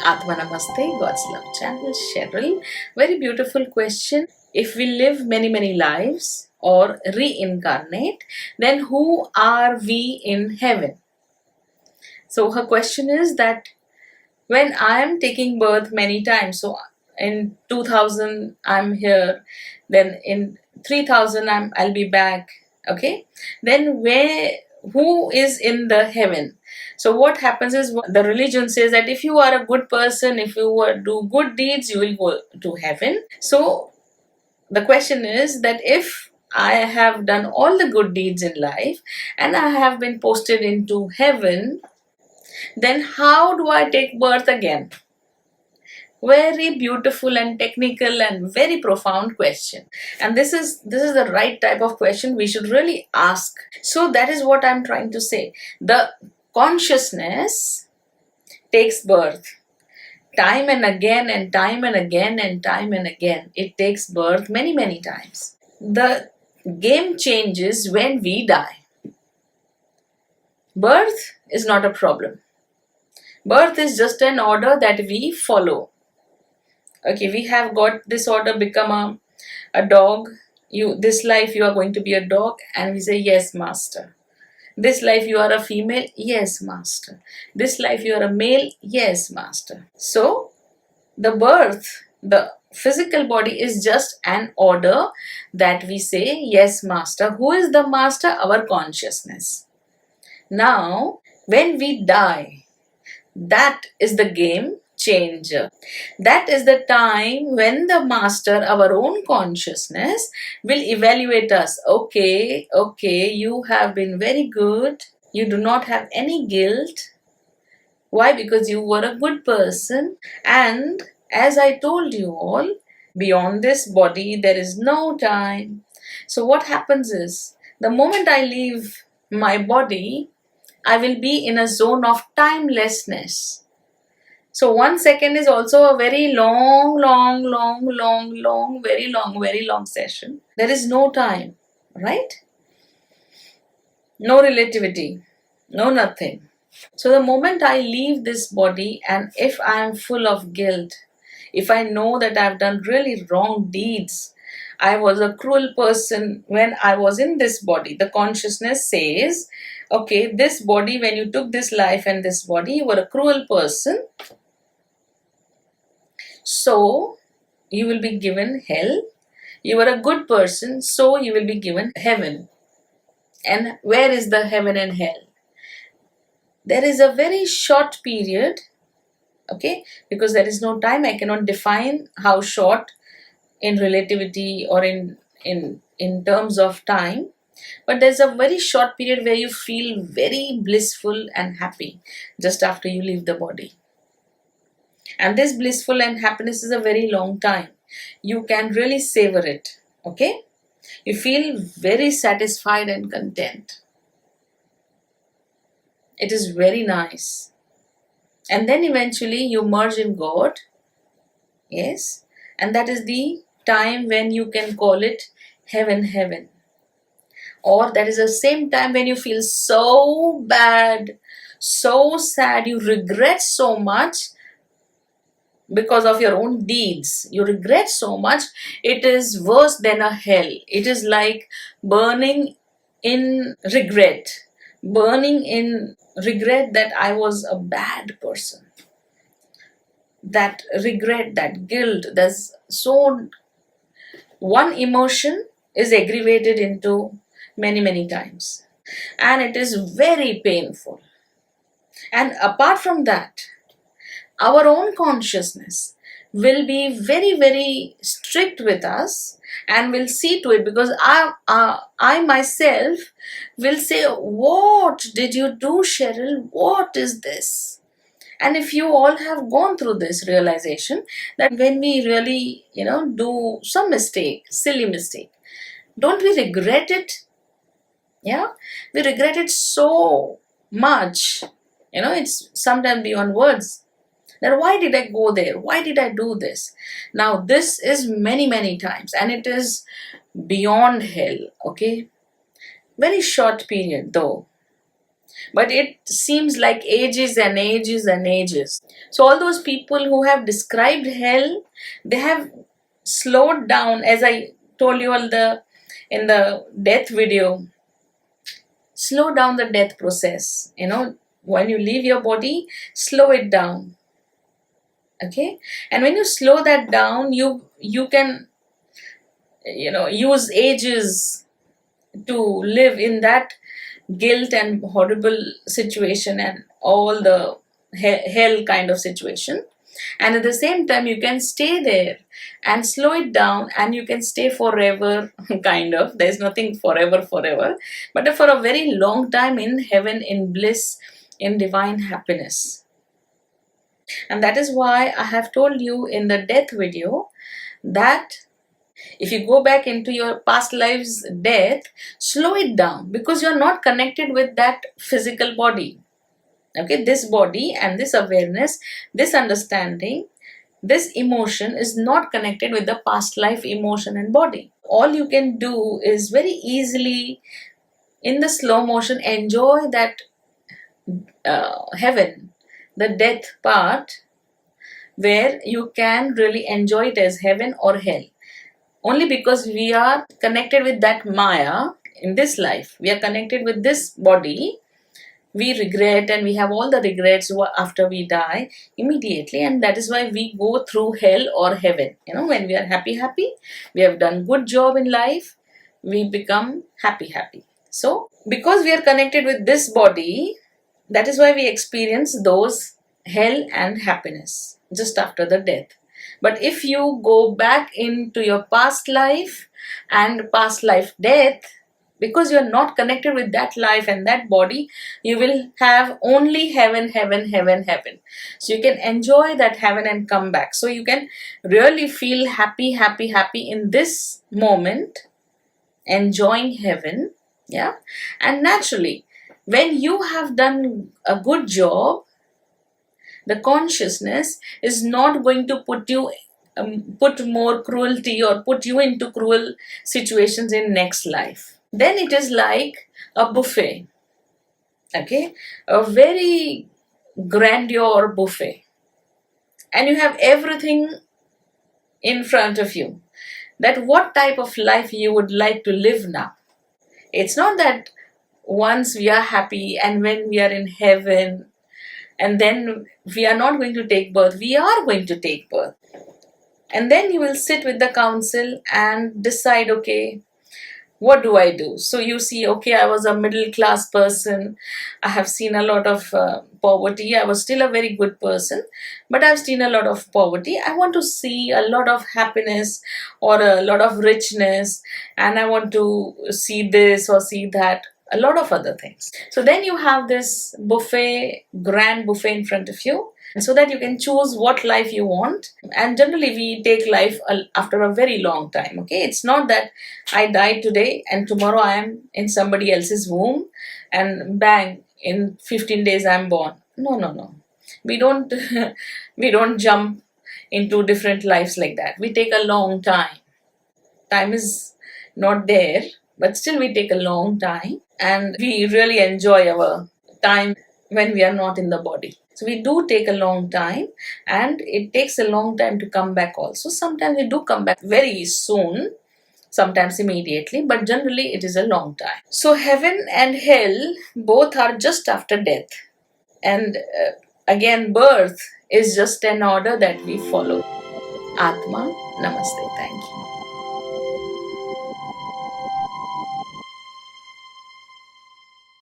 Aatma Namaste, God's Love Channel, Cheryl. Very beautiful question. If we live many, many lives or reincarnate, then who are we in heaven? So her question is that when I am taking birth many times, so in 2000 I'm here, then in 3000 I'll be back, okay? Then who is in the heaven? So what happens is the religion says that if you are a good person, if you do good deeds, you will go to heaven. So the question is that if I have done all the good deeds in life and I have been posted into heaven, then how do I take birth again? Very beautiful and technical and very profound question, and this is the right type of question we should really ask. So that is what I'm trying to say. The consciousness takes birth time and again and time and again and time and again. It takes birth many times. The game changes when we die. Birth is not a problem. Birth is just an order that we follow. Okay, we have got this order, become a dog. This life you are going to be a dog, and we say yes master. This life you are a female, yes master. This life you are a male, yes master. So the birth, the physical body is just an order that we say yes master. Who is the master? Our consciousness. Now when we die, that is the game changer. That is the time when the master, our own consciousness, will evaluate us. Okay, you have been very good. You do not have any guilt. Why? Because you were a good person. And as I told you all, beyond this body, there is no time. So what happens is, the moment I leave my body, I will be in a zone of timelessness. So 1 second is also a very long, very long session. There is no time, right? No relativity, no nothing. So the moment I leave this body, and if I am full of guilt, if I know that I've done really wrong deeds, I was a cruel person when I was in this body, the consciousness says, okay, this body, when you took this life and this body, you were a cruel person. So you will be given hell. You are a good person, so you will be given heaven. And where is the heaven and hell? There is a very short period, okay, because there is no time. I cannot define how short in relativity or in terms of time, but there's a very short period where you feel very blissful and happy just after you leave the body. And this blissful and happiness is a very long time. You can really savor it, okay? You feel very satisfied and content. It is very nice. And then eventually you merge in God, yes? And that is the time when you can call it heaven. Or that is the same time when you feel so bad, so sad, you regret so much because of your own deeds. You regret so much. It is worse than a hell. It is like burning in regret. Burning in regret that I was a bad person. That regret, that guilt, that's so one emotion is aggravated into many times. And it is very painful. And apart from that, our own consciousness will be very strict with us and will see to it, because I myself will say, what did you do, Cheryl? What is this? And if you all have gone through this realization that when we really, do some mistake, silly mistake, don't we regret it? Yeah, we regret it so much. It's sometimes beyond words. That why did I go there? Why did I do this? Now this is many times, and it is beyond hell, okay? Very short period though. But it seems like ages and ages and ages. So all those people who have described hell, they have slowed down, as I told you all in the death video, slow down the death process. When you leave your body, slow it down. Okay? And when you slow that down, you can use ages to live in that guilt and horrible situation and all the hell kind of situation. And at the same time, you can stay there and slow it down, and you can stay forever. Kind of, there's nothing forever, but for a very long time in heaven, in bliss, in divine happiness. And that is why I have told you in the death video that if you go back into your past lives death, slow it down, because you're not connected with that physical body. Okay, this body and this awareness, this understanding, this emotion is not connected with the past life emotion and body. All you can do is very easily, in the slow motion, enjoy that heaven, the death part, where you can really enjoy it as heaven or hell. Only because we are connected with that Maya in this life, we are connected with this body, we regret, and we have all the regrets after we die immediately, and that is why we go through hell or heaven. When we are happy, we have done good job in life, we become happy. So because we are connected with this body, that is why we experience those hell and happiness just after the death. But if you go back into your past life and past life death, because you're not connected with that life and that body, you will have only heaven. So you can enjoy that heaven and come back. So you can really feel happy in this moment, enjoying heaven. Yeah. And naturally, when you have done a good job, the consciousness is not going to put more cruelty or put you into cruel situations in next life. Then it is like a buffet. Okay, a very grandeur buffet, and you have everything in front of you. That what type of life you would like to live now. It's not that once we are happy and when we are in heaven, and then we are not going to take birth. We are going to take birth. And then you will sit with the council and decide, okay, what do I do? So you see, okay, I was a middle class person. I have seen a lot of poverty. I was still a very good person, but I've seen a lot of poverty. I want to see a lot of happiness or a lot of richness, and I want to see this or see that, a lot of other things. So then you have this buffet, grand buffet in front of you, so that you can choose what life you want. And generally we take life after a very long time. Okay, it's not that I died today and tomorrow I am in somebody else's womb and bang, in 15 days I'm born. No, we don't we don't jump into different lives like that. We take a long time. Time is not there, but still we take a long time, and we really enjoy our time when we are not in the body. So we do take a long time, and it takes a long time to come back also. Sometimes we do come back very soon, sometimes immediately, but generally it is a long time. So heaven and hell both are just after death. And again, birth is just an order that we follow. Atma, Namaste, thank you.